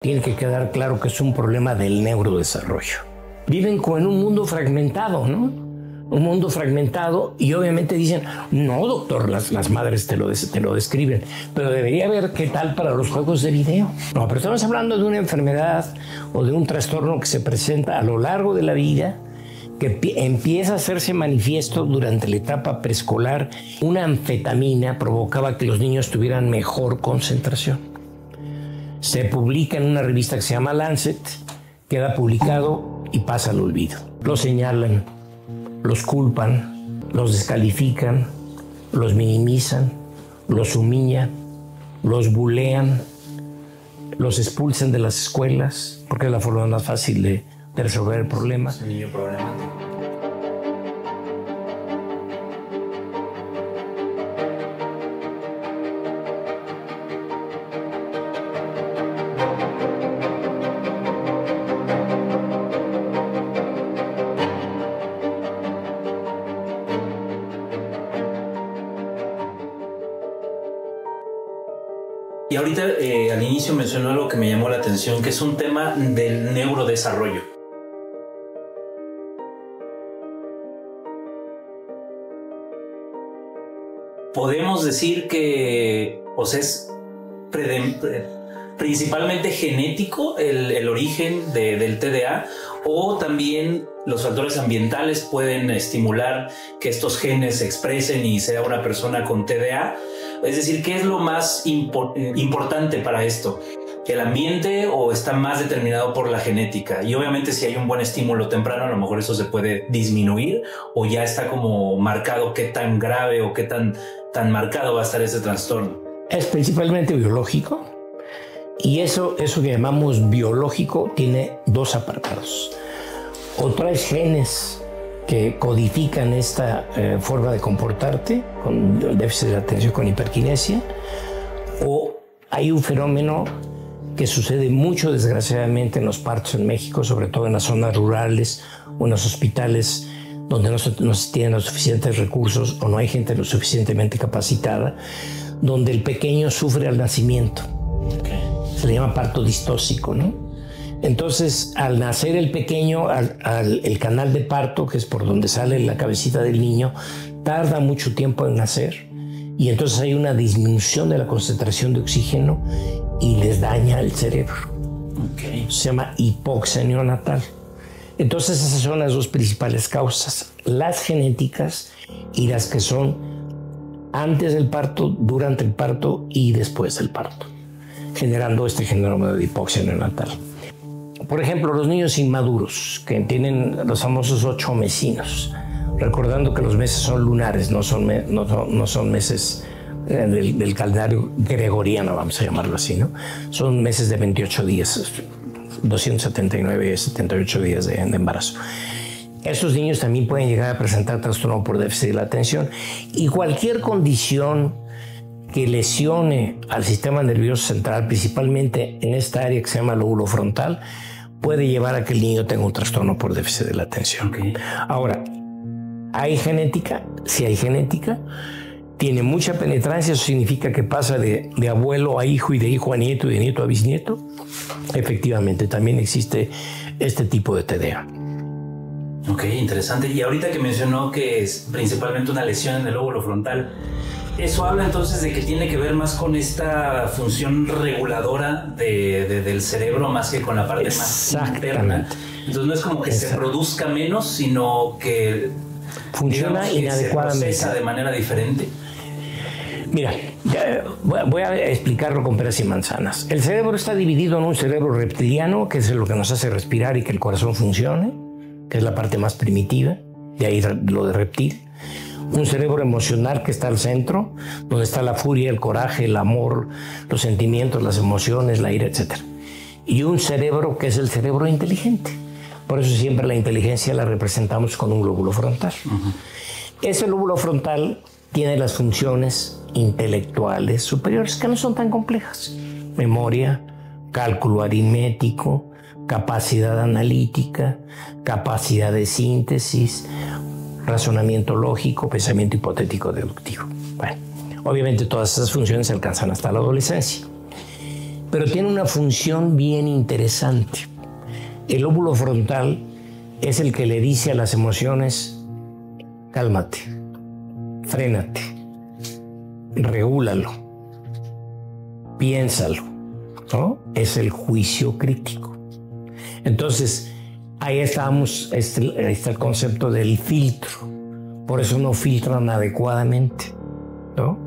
Tiene que quedar claro que es un problema del neurodesarrollo. Viven como en un mundo fragmentado, ¿no? Un mundo fragmentado y obviamente dicen, no, doctor, las madres te lo describen, pero debería haber qué tal para los juegos de video. No, pero estamos hablando de una enfermedad o de un trastorno que se presenta a lo largo de la vida, que empieza a hacerse manifiesto durante la etapa preescolar. Una anfetamina provocaba que los niños tuvieran mejor concentración. Se publica en una revista que se llama Lancet, queda publicado y pasa al olvido. Los señalan, los culpan, los descalifican, los minimizan, los humillan, los bulean, los expulsan de las escuelas, porque es la forma más fácil de resolver el problema. Es un niño problemático. Y ahorita al inicio mencionó algo que me llamó la atención, que es un tema del neurodesarrollo. Podemos decir que es principalmente genético el origen del TDA, o también los factores ambientales pueden estimular que estos genes se expresen y sea una persona con TDA. Es decir, ¿qué es lo más importante para esto? ¿El ambiente o está más determinado por la genética? Y obviamente si hay un buen estímulo temprano, a lo mejor eso se puede disminuir, o ya está como marcado qué tan grave o qué tan marcado va a estar ese trastorno. Es principalmente biológico, y eso que llamamos biológico tiene dos apartados. O traes genes que codifican esta forma de comportarte, con déficit de atención, con hiperquinesia, o hay un fenómeno que sucede mucho desgraciadamente en los partos en México, sobre todo en las zonas rurales o en los hospitales donde no se tienen los suficientes recursos o no hay gente lo suficientemente capacitada, donde el pequeño sufre al nacimiento. Okay. Se le llama parto distóxico, ¿no? Entonces, al nacer el pequeño, el canal de parto, que es por donde sale la cabecita del niño, tarda mucho tiempo en nacer, y entonces hay una disminución de la concentración de oxígeno y les daña el cerebro. Okay. Se llama hipoxia neonatal. Entonces, esas son las dos principales causas, las genéticas y las que son antes del parto, durante el parto y después del parto, generando este fenómeno de hipoxia neonatal. Por ejemplo, los niños inmaduros, que tienen los famosos 8 mesinos, recordando que los meses son lunares, no son meses del calendario gregoriano, vamos a llamarlo así, ¿no? Son meses de 28 días, 279, 78 días de embarazo. Estos niños también pueden llegar a presentar trastorno por déficit de la atención, y cualquier condición que lesione al sistema nervioso central, principalmente en esta área que se llama lóbulo frontal, puede llevar a que el niño tenga un trastorno por déficit de la atención. Okay. Ahora, ¿hay genética? Si hay genética, tiene mucha penetrancia, eso significa que pasa de abuelo a hijo y de hijo a nieto y de nieto a bisnieto. Efectivamente, también existe este tipo de TDA. Ok, interesante. Y ahorita que mencionó que es principalmente una lesión en el lóbulo frontal, eso habla entonces de que tiene que ver más con esta función reguladora del cerebro más que con la parte más interna. Entonces no es como que se produzca menos, sino que funciona inadecuadamente. Se procesa de manera diferente. Mira, voy a explicarlo con peras y manzanas. El cerebro está dividido en un cerebro reptiliano, que es lo que nos hace respirar y que el corazón funcione, que es la parte más primitiva, de ahí lo de reptil. Un cerebro emocional que está al centro, donde está la furia, el coraje, el amor, los sentimientos, las emociones, la ira, etc. Y un cerebro que es el cerebro inteligente. Por eso siempre la inteligencia la representamos con un lóbulo frontal. Ese lóbulo frontal tiene las funciones intelectuales superiores, que no son tan complejas. Memoria, cálculo aritmético, capacidad analítica, capacidad de síntesis, razonamiento lógico, pensamiento hipotético deductivo. Bueno, obviamente todas esas funciones se alcanzan hasta la adolescencia. pero tiene una función bien interesante. El lóbulo frontal es el que le dice a las emociones: cálmate, frénate, regúlalo, piénsalo, ¿no? Es el juicio crítico. Entonces, ahí estamos, está el concepto del filtro. Por eso no filtran adecuadamente, ¿no?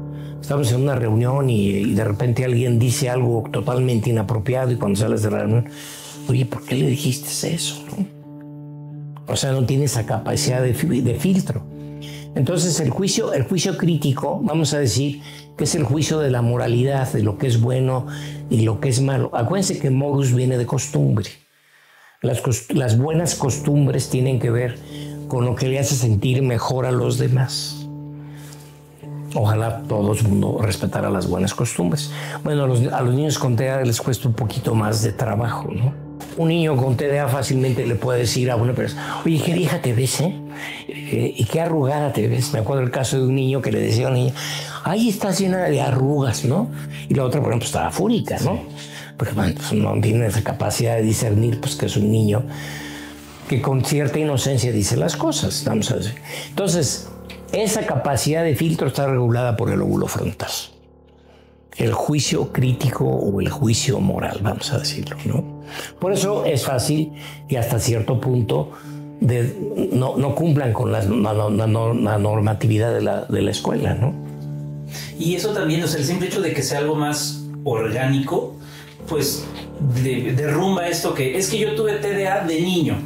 Estamos en una reunión y de repente alguien dice algo totalmente inapropiado y cuando sales de la reunión, oye, ¿por qué le dijiste eso? ¿No? O sea, no tiene esa capacidad de filtro. Entonces el juicio crítico, vamos a decir, que es el juicio de la moralidad, de lo que es bueno y lo que es malo. Acuérdense que morus viene de costumbre. Las buenas costumbres tienen que ver con lo que le hace sentir mejor a los demás. Ojalá todo el mundo respetara las buenas costumbres. Bueno, a los niños con TDA les cuesta un poquito más de trabajo, ¿no? Un niño con TDA fácilmente le puede decir a una persona: oye, qué vieja te ves, ¿eh? Y qué arrugada te ves. Me acuerdo el caso de un niño que le decía a una niña: ay, estás llena de arrugas, ¿no? Y la otra, por ejemplo, estaba fúrica, ¿no? Porque bueno, pues no tiene esa capacidad de discernir, pues que es un niño que con cierta inocencia dice las cosas, vamos a decir. Entonces, esa capacidad de filtro está regulada por el lóbulo frontal. El juicio crítico o el juicio moral, vamos a decirlo, ¿no? Por eso es fácil que hasta cierto punto no cumplan con la normatividad de la escuela, ¿no? Y eso también, o sea, el simple hecho de que sea algo más orgánico, pues derrumba esto que es que yo tuve TDA de niño,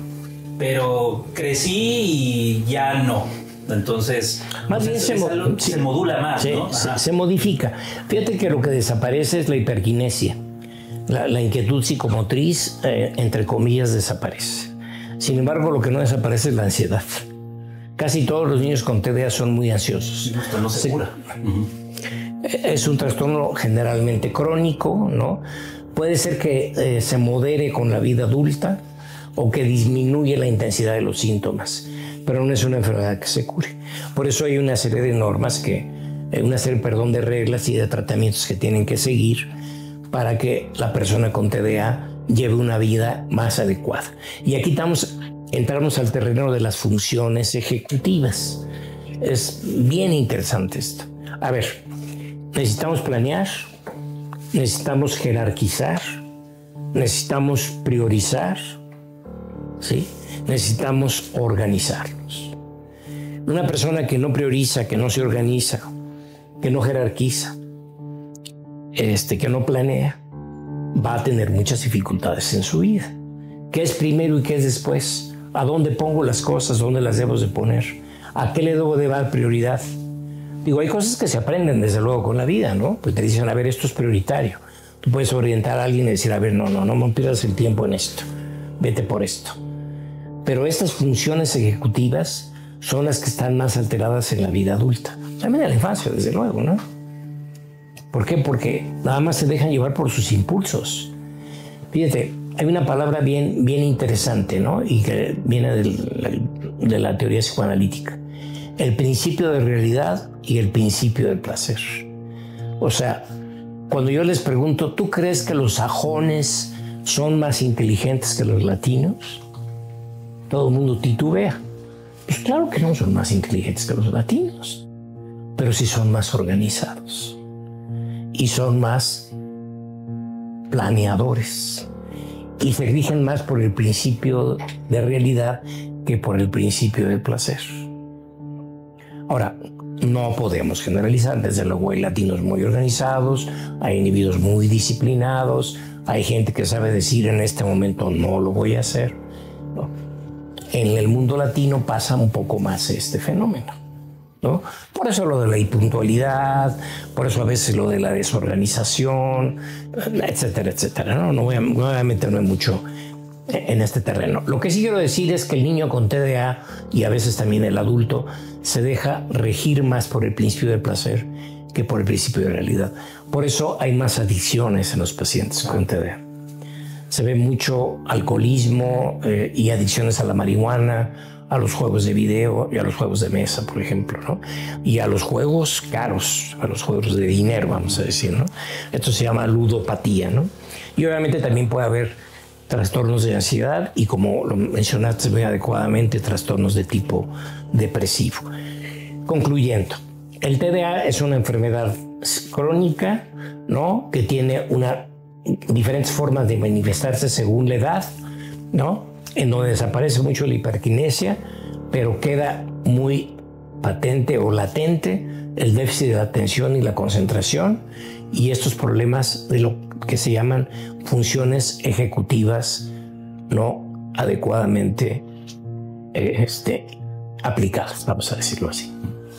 pero crecí y ya no. Entonces, más bien se modula más, ¿no? Se modifica. Fíjate que lo que desaparece es la hiperquinesia. La inquietud psicomotriz, entre comillas, desaparece. Sin embargo, lo que no desaparece es la ansiedad. Casi todos los niños con TDA son muy ansiosos. Esto no se cura. Es un trastorno generalmente crónico, ¿no? Puede ser que se modere con la vida adulta o que disminuye la intensidad de los síntomas, pero no es una enfermedad que se cure. Por eso hay una serie de normas, de reglas y de tratamientos que tienen que seguir para que la persona con TDA lleve una vida más adecuada. Y aquí entramos al terreno de las funciones ejecutivas. Es bien interesante esto. A ver, necesitamos planear, necesitamos jerarquizar, necesitamos priorizar, ¿sí? Necesitamos organizarnos. Una persona que no prioriza, que no se organiza, que no jerarquiza, que no planea, va a tener muchas dificultades en su vida. ¿Qué es primero y qué es después? ¿A dónde pongo las cosas? ¿Dónde las debo de poner? ¿A qué le debo de dar prioridad? Digo, hay cosas que se aprenden desde luego con la vida, ¿no? Pues te dicen, a ver, esto es prioritario. Tú puedes orientar a alguien y decir, a ver, no me pierdas el tiempo en esto. Vete por esto. Pero estas funciones ejecutivas son las que están más alteradas en la vida adulta. También en la infancia, desde luego, ¿no? ¿Por qué? Porque nada más se dejan llevar por sus impulsos. Fíjate, hay una palabra bien interesante, ¿no? Y que viene de la teoría psicoanalítica. El principio de realidad y el principio del placer. O sea, cuando yo les pregunto, ¿tú crees que los sajones son más inteligentes que los latinos? Todo el mundo titubea. Pues claro que no son más inteligentes que los latinos, pero sí son más organizados y son más planeadores y se rigen más por el principio de realidad que por el principio del placer. Ahora, no podemos generalizar, desde luego hay latinos muy organizados, hay individuos muy disciplinados, hay gente que sabe decir en este momento no lo voy a hacer, ¿no? En el mundo latino pasa un poco más este fenómeno, ¿no? Por eso lo de la impuntualidad, por eso a veces lo de la desorganización, etcétera, etcétera, ¿no? No voy a meterme mucho en este terreno. Lo que sí quiero decir es que el niño con TDA y a veces también el adulto se deja regir más por el principio del placer que por el principio de realidad. Por eso hay más adicciones en los pacientes con TDA. Se ve mucho alcoholismo y adicciones a la marihuana a los juegos de video y a los juegos de mesa, por ejemplo, ¿no? Y a los juegos caros, a los juegos de dinero, vamos a decir, ¿no? Esto se llama ludopatía, ¿no? Y obviamente también puede haber trastornos de ansiedad y, como lo mencionaste muy adecuadamente, trastornos de tipo depresivo. Concluyendo, el TDA es una enfermedad crónica, ¿no? Que tiene diferentes formas de manifestarse según la edad, ¿no? En donde desaparece mucho la hiperquinesia, pero queda muy patente o latente el déficit de la atención y la concentración y estos problemas de lo que se llaman funciones ejecutivas no adecuadamente aplicadas, vamos a decirlo así.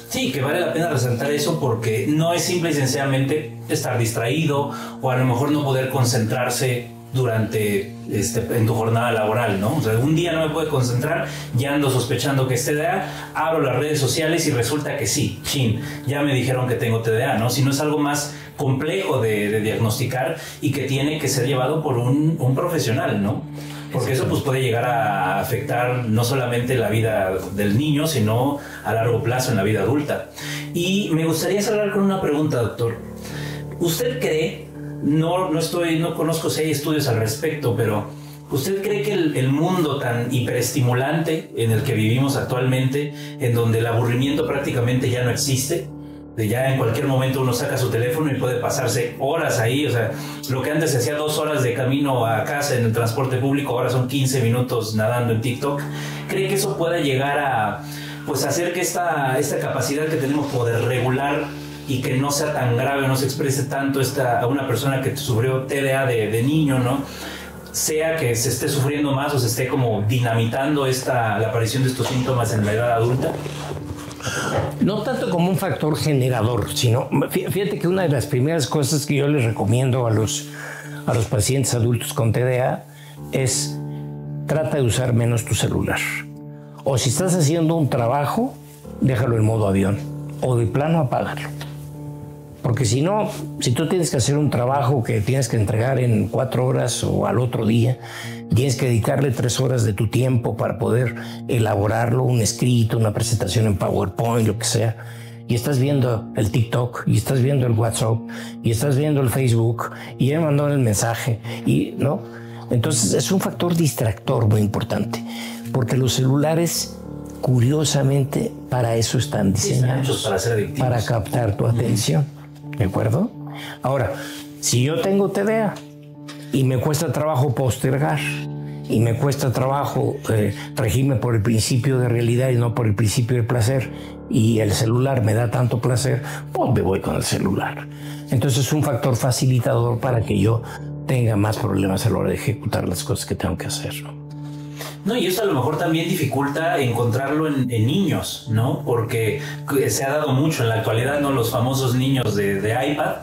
Sí, que vale la pena resaltar eso porque no es simple y sencillamente estar distraído o a lo mejor no poder concentrarse durante en tu jornada laboral, ¿no? O sea, un día no me puedo concentrar, ya ando sospechando que es TDA, abro las redes sociales y resulta que sí, ya me dijeron que tengo TDA, ¿no? Si no es algo más complejo de diagnosticar y que tiene que ser llevado por un profesional, ¿no? Porque eso pues puede llegar a afectar no solamente la vida del niño, sino a largo plazo en la vida adulta. Y me gustaría cerrar con una pregunta, doctor. ¿Usted cree, no conozco si hay estudios al respecto, pero ¿usted cree que el mundo tan hiperestimulante en el que vivimos actualmente, en donde el aburrimiento prácticamente ya no existe, de ya en cualquier momento uno saca su teléfono y puede pasarse horas ahí, o sea, lo que antes se hacía 2 horas de camino a casa en el transporte público, ahora son 15 minutos nadando en TikTok? ¿Cree que eso pueda llegar a pues hacer que esta capacidad que tenemos poder regular y que no sea tan grave, no se exprese tanto a una persona que sufrió TDA de niño, ¿no? Sea que se esté sufriendo más o se esté como dinamitando la aparición de estos síntomas en la edad adulta? No tanto como un factor generador, sino, fíjate que una de las primeras cosas que yo les recomiendo a los pacientes adultos con TDA es trata de usar menos tu celular. O si estás haciendo un trabajo, déjalo en modo avión. O de plano apágalo. Porque si no, si tú tienes que hacer un trabajo que tienes que entregar en 4 horas o al otro día, tienes que dedicarle 3 horas de tu tiempo para poder elaborarlo, un escrito, una presentación en PowerPoint, lo que sea, y estás viendo el TikTok, y estás viendo el WhatsApp, y estás viendo el Facebook, y ya me mandaron el mensaje, y ¿no? Entonces es un factor distractor muy importante, porque los celulares, curiosamente, para eso están diseñados, para ser adictivos, para captar tu atención. ¿De acuerdo? Ahora, si yo tengo TDA y me cuesta trabajo postergar y me cuesta trabajo regirme por el principio de realidad y no por el principio de placer, y el celular me da tanto placer, pues me voy con el celular. Entonces es un factor facilitador para que yo tenga más problemas a la hora de ejecutar las cosas que tengo que hacer, ¿no? No, y eso a lo mejor también dificulta encontrarlo en niños, ¿no? Porque se ha dado mucho en la actualidad, ¿no? Los famosos niños de iPad,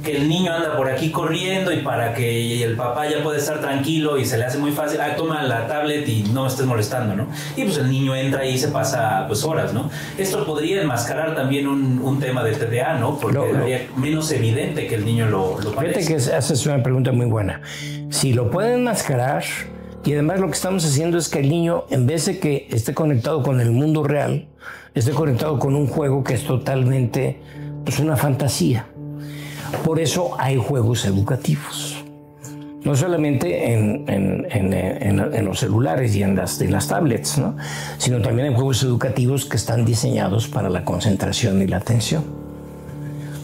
que el niño anda por aquí corriendo y para que el papá ya pueda estar tranquilo y se le hace muy fácil, toma la tablet y no me estés molestando, ¿no? Y pues el niño entra y se pasa pues horas, ¿no? Esto podría enmascarar también un tema de TDA, ¿no? Porque sería menos evidente que el niño lo padezca. Fíjate que haces una pregunta muy buena. Si lo pueden enmascarar, y además lo que estamos haciendo es que el niño, en vez de que esté conectado con el mundo real, esté conectado con un juego que es totalmente pues, una fantasía. Por eso hay juegos educativos. No solamente en los celulares y en las tablets, ¿no? Sino también en juegos educativos que están diseñados para la concentración y la atención.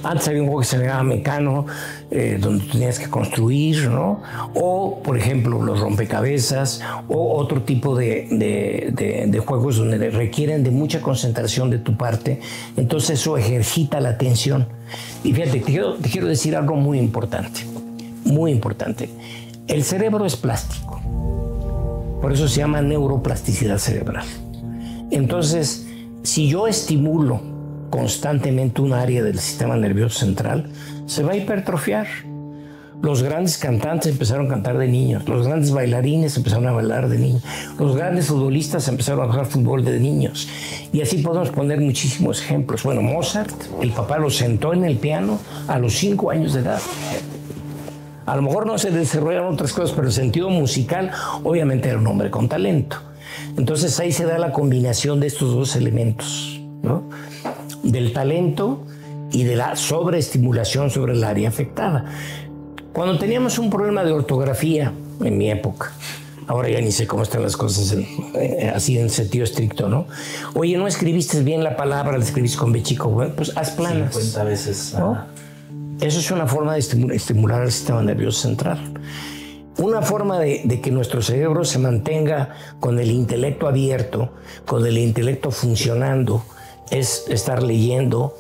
Antes había un juego que se llamaba Mecano, donde tú tenías que construir, ¿no? O, por ejemplo, los rompecabezas, o otro tipo de juegos donde requieren de mucha concentración de tu parte. Entonces eso ejercita la atención. Y fíjate, te quiero decir algo muy importante, muy importante. El cerebro es plástico, por eso se llama neuroplasticidad cerebral. Entonces, si yo estimulo constantemente un área del sistema nervioso central, se va a hipertrofiar. Los grandes cantantes empezaron a cantar de niños, los grandes bailarines empezaron a bailar de niños, los grandes futbolistas empezaron a jugar fútbol de niños, y así podemos poner muchísimos ejemplos. Bueno, Mozart, el papá lo sentó en el piano a los 5 años de edad. A lo mejor no se desarrollaron otras cosas, pero el sentido musical obviamente era un hombre con talento. Entonces ahí se da la combinación de estos dos elementos, ¿no? Del talento y de la sobreestimulación sobre el área afectada. Cuando teníamos un problema de ortografía en mi época, ahora ya ni sé cómo están las cosas así en sentido estricto, ¿no? Oye, no escribiste bien la palabra, la escribiste con B chico, bueno, pues haz planas. 50 veces. ¿No? Eso es una forma de estimular el sistema nervioso central. Una forma de que nuestro cerebro se mantenga con el intelecto abierto, con el intelecto funcionando, es estar leyendo,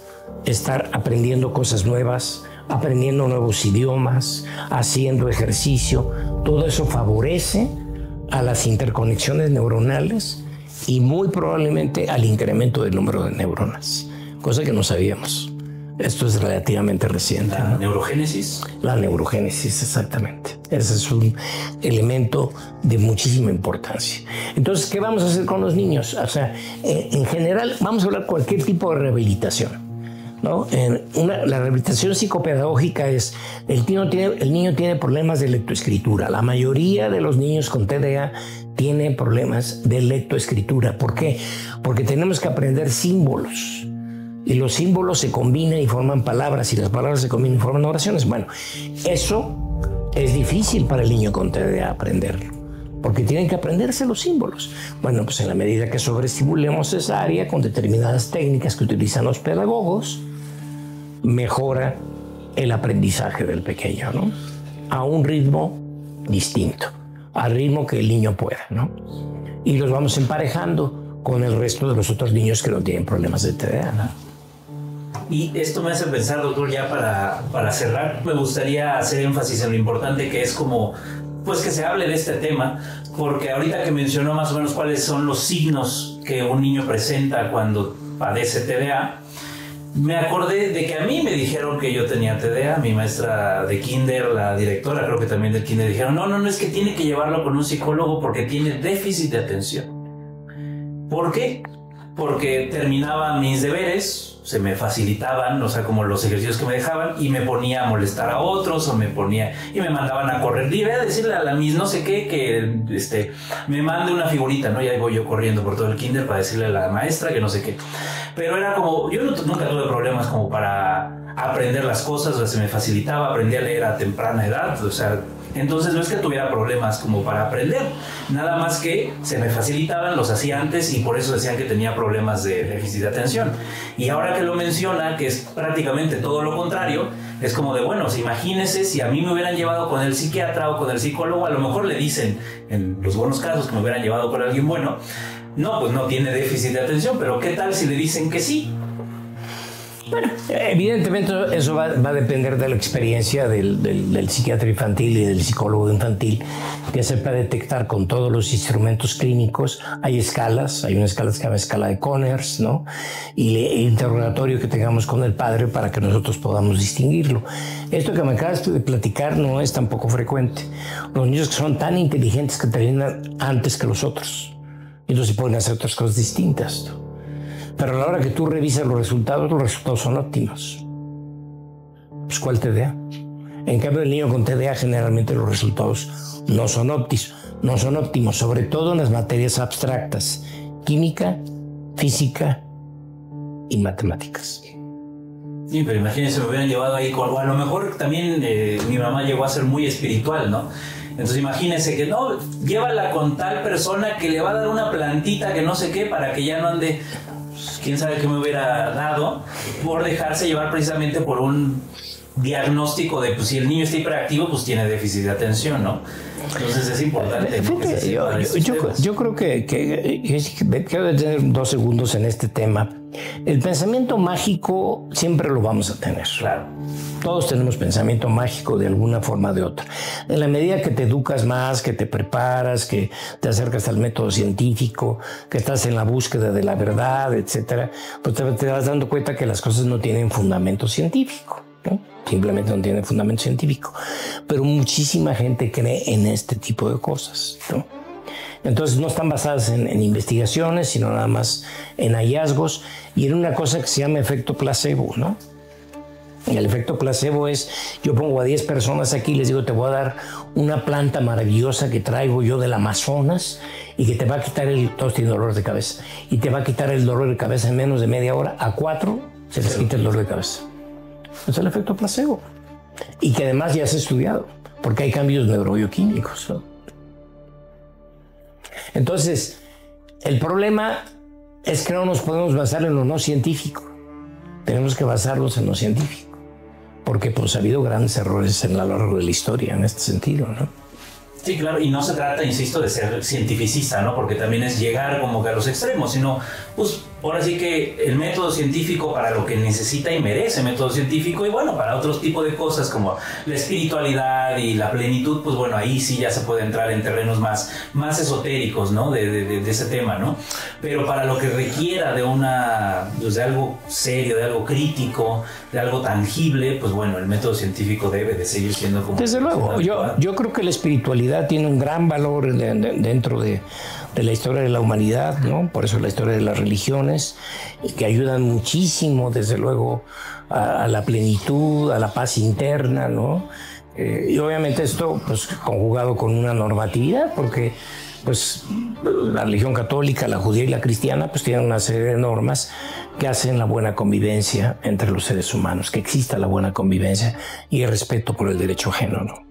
estar aprendiendo cosas nuevas, aprendiendo nuevos idiomas, haciendo ejercicio. Todo eso favorece a las interconexiones neuronales y muy probablemente al incremento del número de neuronas, cosa que no sabíamos. Esto es relativamente reciente. ¿La neurogénesis? La neurogénesis, exactamente. Ese es un elemento de muchísima importancia. Entonces, ¿qué vamos a hacer con los niños? O sea, en general, vamos a hablar de cualquier tipo de rehabilitación, ¿no? La rehabilitación psicopedagógica es, el niño tiene problemas de lectoescritura. La mayoría de los niños con TDA tienen problemas de lectoescritura. ¿Por qué? Porque tenemos que aprender símbolos. Y los símbolos se combinan y forman palabras, y las palabras se combinan y forman oraciones. Bueno, eso es difícil para el niño con TDA aprenderlo, porque tienen que aprenderse los símbolos. Bueno, pues en la medida que sobreestimulemos esa área con determinadas técnicas que utilizan los pedagogos, mejora el aprendizaje del pequeño, ¿no? A un ritmo distinto, al ritmo que el niño pueda, ¿no? Y los vamos emparejando con el resto de los otros niños que no tienen problemas de TDA, ¿no? Y esto me hace pensar, doctor, ya para cerrar, me gustaría hacer énfasis en lo importante que es como, pues que se hable de este tema, porque ahorita que mencionó más o menos cuáles son los signos que un niño presenta cuando padece TDA, me acordé de que a mí me dijeron que yo tenía TDA, mi maestra de kinder, la directora creo que también del kinder, dijeron, no, es que tiene que llevarlo con un psicólogo porque tiene déficit de atención. ¿Por qué? Porque terminaba mis deberes, se me facilitaban, o sea, como los ejercicios que me dejaban, y me ponía a molestar a otros, y me mandaban a correr. Y voy a decirle a la mis no sé qué, que me mande una figurita, ¿no? Y ahí voy yo corriendo por todo el kinder para decirle a la maestra que no sé qué. Pero era como, yo nunca tuve problemas como para aprender las cosas, o sea, se me facilitaba, aprendí a leer a temprana edad, o sea, entonces no es que tuviera problemas como para aprender, nada más que se me facilitaban, los hacía antes y por eso decían que tenía problemas de déficit de atención. Y ahora que lo menciona, que es prácticamente todo lo contrario, es como de, bueno, imagínese si a mí me hubieran llevado con el psiquiatra o con el psicólogo, a lo mejor le dicen, en los buenos casos, que me hubieran llevado con alguien bueno, no, pues no tiene déficit de atención, pero ¿qué tal si le dicen que sí? Bueno, evidentemente eso va a depender de la experiencia del psiquiatra infantil y del psicólogo infantil, que sepa detectar con todos los instrumentos clínicos. Hay escalas, hay una escala que se llama escala de Conners, ¿no? Y el interrogatorio que tengamos con el padre para que nosotros podamos distinguirlo. Esto que me acabas de platicar no es tampoco frecuente. Los niños que son tan inteligentes que terminan antes que los otros, entonces pueden hacer otras cosas distintas, ¿no? Pero a la hora que tú revisas los resultados son óptimos. Pues ¿cuál TDA? En cambio, el niño con TDA generalmente los resultados no son óptimos, sobre todo en las materias abstractas, química, física y matemáticas. Sí, pero imagínense, me hubieran llevado ahí con... A lo mejor también mi mamá llegó a ser muy espiritual, ¿no? Entonces imagínense que no, llévala con tal persona que le va a dar una plantita que no sé qué para que ya no ande... Quién sabe qué me hubiera dado por dejarse llevar precisamente por un diagnóstico de, pues si el niño está hiperactivo, pues tiene déficit de atención, ¿no? Entonces es importante. Yo creo que quiero detener 2 segundos en este tema. El pensamiento mágico siempre lo vamos a tener. Claro. Todos tenemos pensamiento mágico de alguna forma o de otra. En la medida que te educas más, que te preparas, que te acercas al método científico, que estás en la búsqueda de la verdad, etcétera, pues te vas dando cuenta que las cosas no tienen fundamento científico, ¿no? Simplemente no tienen fundamento científico. Pero muchísima gente cree en este tipo de cosas, ¿no? Entonces no están basadas en investigaciones, sino nada más en hallazgos y en una cosa que se llama efecto placebo, ¿no? El efecto placebo es, yo pongo a 10 personas aquí y les digo, te voy a dar una planta maravillosa que traigo yo del Amazonas y que te va a quitar todos tienen dolor de cabeza, y te va a quitar el dolor de cabeza en menos de media hora. A 4 se les quita el dolor de cabeza. Es el efecto placebo. Y que además ya se ha estudiado, porque hay cambios neurobioquímicos, ¿no? Entonces, el problema es que no nos podemos basar en lo no científico. Tenemos que basarnos en lo científico, porque pues ha habido grandes errores en lo largo de la historia en este sentido, ¿no? Sí, claro, y no se trata, insisto, de ser cientificista, ¿no? Porque también es llegar como que a los extremos, sino, pues, ahora sí que el método científico para lo que necesita y merece método científico, y bueno, para otros tipos de cosas como la espiritualidad y la plenitud, pues bueno, ahí sí ya se puede entrar en terrenos más esotéricos, ¿no? De ese tema, ¿no? Pero para lo que requiera pues de algo serio, de algo crítico, de algo tangible, pues bueno, el método científico debe de seguir siendo como... Desde luego, yo creo que la espiritualidad tiene un gran valor dentro de la historia de la humanidad, ¿no? Por eso la historia de las religiones, y que ayudan muchísimo, desde luego, a la plenitud, a la paz interna, ¿no? Y obviamente esto, pues, conjugado con una normatividad, porque, pues, la religión católica, la judía y la cristiana, pues, tienen una serie de normas que hacen la buena convivencia entre los seres humanos, que exista la buena convivencia y el respeto por el derecho ajeno, ¿no?